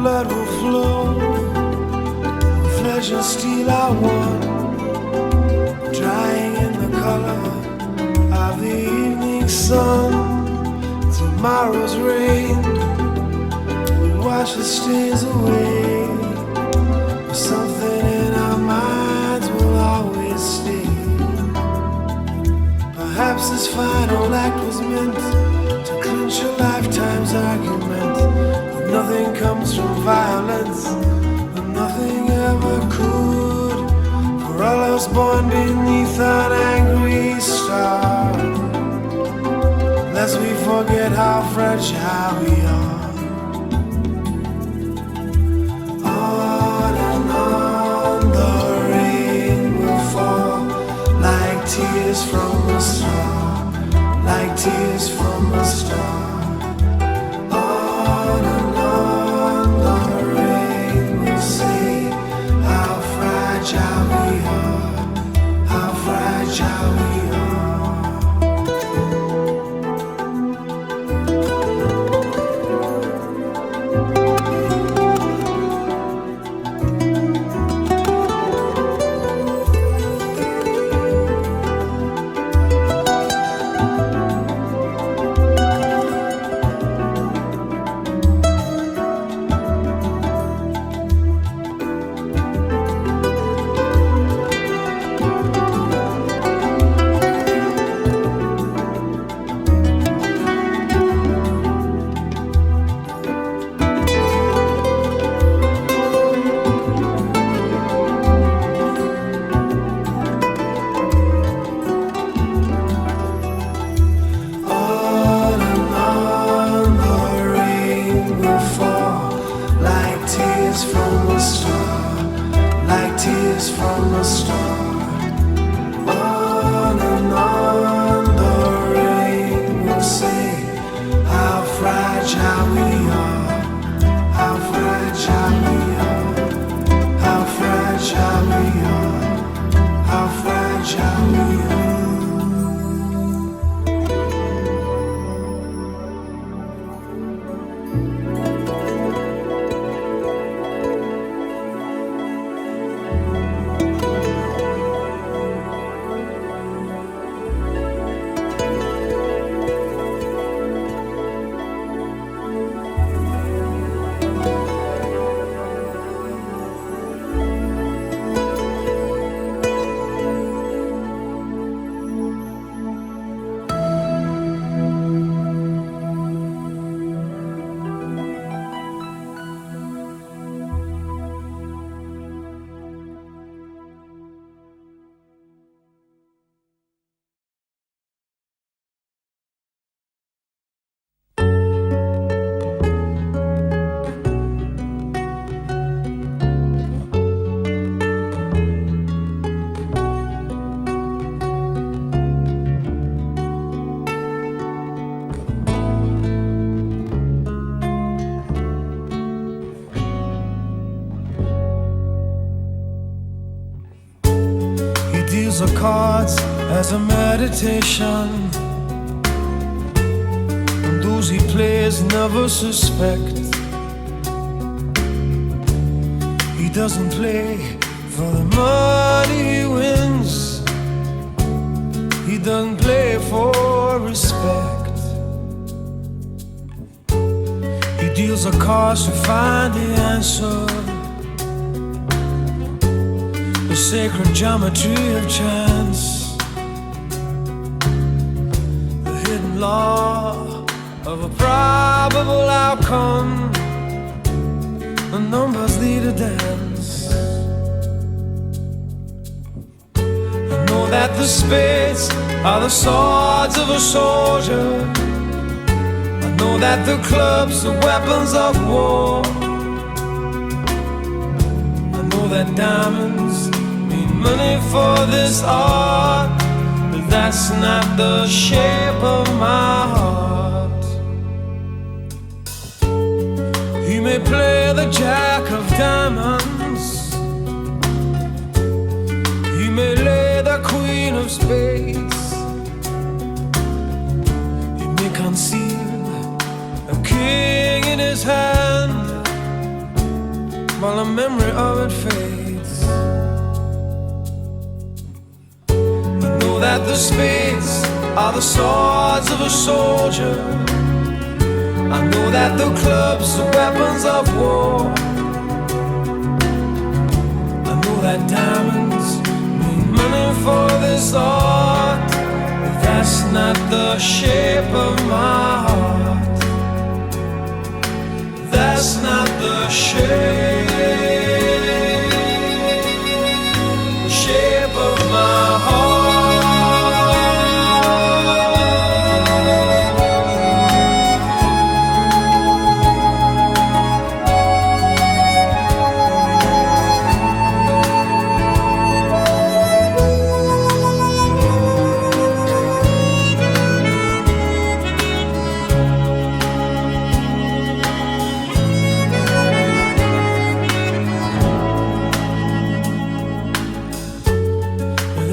blood will flow, flesh and steel are one, drying in the color of the evening sun. Tomorrow's rain will wash the stains away, but something in our minds will always stay. Perhaps this final act was meant to clinch a lifetime's argument. Nothing comes from violence, and nothing ever could. For all us born beneath an angry star, lest we forget how fragile we are. On and on the rain will fall, like tears from a star, like tears from a star. The cards as a meditation, and those he plays never suspect. He doesn't play for the money he wins, he doesn't play for respect. He deals the cards to find the answer, the sacred geometry of chance, the hidden law of a probable outcome. The numbers lead a dance. I know that the spades are the swords of a soldier. I know that the clubs are weapons of war. I know that diamonds money for this art, but that's not the shape of my heart. He may play the jack of diamonds, he may lay the queen of spades, he may conceal a king in his hand, while the memory of it fades. I know that the spades are the swords of a soldier. I know that the clubs are weapons of war. I know that diamonds mean money for this art, but that's not the shape of my heart. That's not the shape of my heart.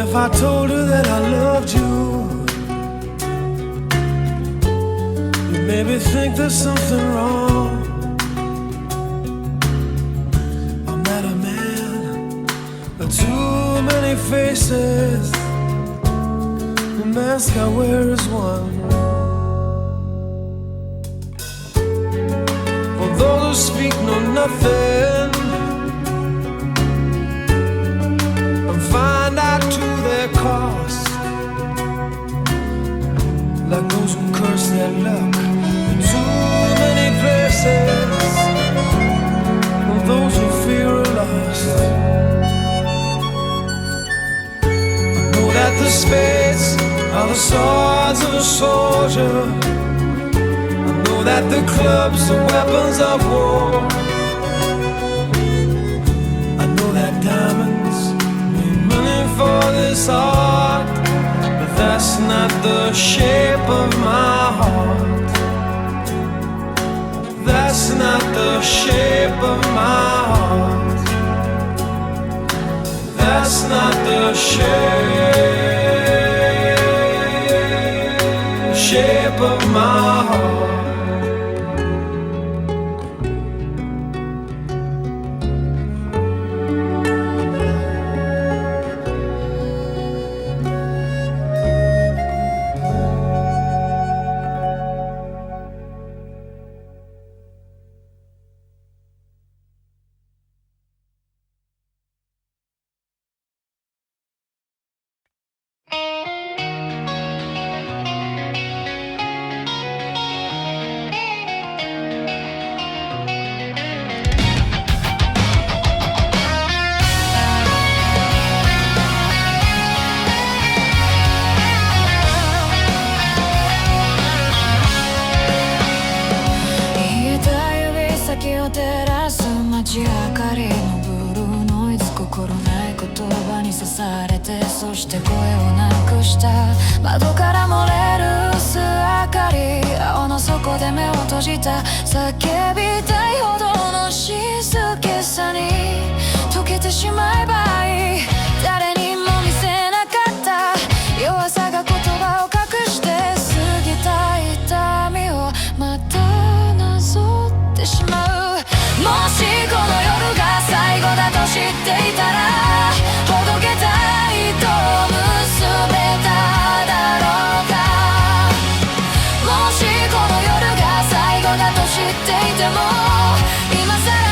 If I told you that I loved you, you maybe think there's something wrong. I'm not a man with too many faces. The mask I wear is one. For those who speak know nothing and find out to their cost, like those who curse their luck in too many places, and those who fear are lost. I know that the spades are the swords of a soldier. I know that the clubs are weapons of war. I know that diamonds mean money for this art, but that's not the shape of my heart. That's not the shape of my heart. That's not the shape of my heart.街明かりのブルーノイズ、心ない言葉に刺されて、そして声をなくした。窓から漏れる薄明かり、青の底で目を閉じた。叫びたいほどの静けさに溶けてしまえばいい。誰にも見せなかった弱さが言葉を隠して、過ぎた痛みをまたなぞってしまう。もしこの夜が最後だと知っていたら、ほどけた糸を結べただろうか。もしこの夜が最後だと知っていても、今さら